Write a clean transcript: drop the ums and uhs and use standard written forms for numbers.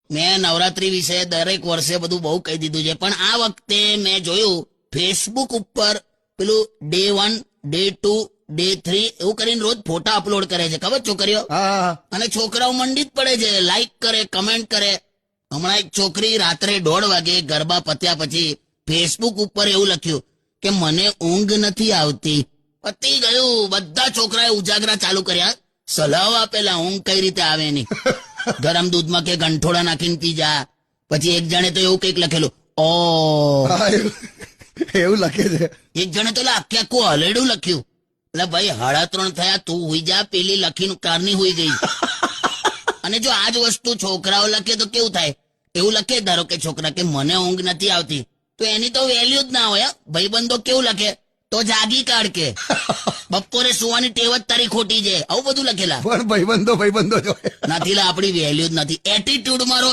મેં નવરાત્રી વિશે દરેક વર્ષે બધું બહુ કહી દીધું છે, પણ આ વખતે મેં જોયું ફેસબુક ઉપર પેલું ડે 1, ડે 2, ડે 3 એવું કરીને રોજ ફોટા અપલોડ કરે છે, ખબર છોકરીઓ? હા અને છોકરાઓ મંડી જ પડે છે, લાઈક કરે, કમેન્ટ કરે. હમણાં એક છોકરી રાત્રે 1:30 વાગે ગરબા પત્યા પછી ફેસબુક ઉપર એવું લખ્યું કે મને ઊંઘ નથી આવતી. પતી ગયું. બધા છોકરાએ ઉજાગરા ચાલુ કર્યા, સલાહ આપેલા ઊંઘ કઈ રીતે આવે એની. ગરમ દૂધમાં કે ગંઠોડા નાખીને પી જા. પછી એક જણે તો એવું કઈક લખેલું, ઓ હા, એવું લખે છે. એક જણે તો આખે આખું હલેડું લખ્યું. એટલે ભાઈ 3:30 થયા, તું હુઈ જા, પેલી લખીને કારની હુઈ ગઈ. અને જો આજ વસ્તુ છોકરાઓ લખે તો કેવું થાય? એવું લખે ધારો કે છોકરા કે મને ઊંઘ નથી આવતી, તો એની તો વેલ્યુ જ ના હોય. ભાઈબંધો કેવું લખે, તો જાગી કાઢ કે બપોરે સુવાની ટેવ જ તારી ખોટી છે, આવું બધું લખેલા. પણ ભાઈબંધો જો નથી લા, આપણી વેલ્યુ જ નથી. એટીટ્યુડ મારો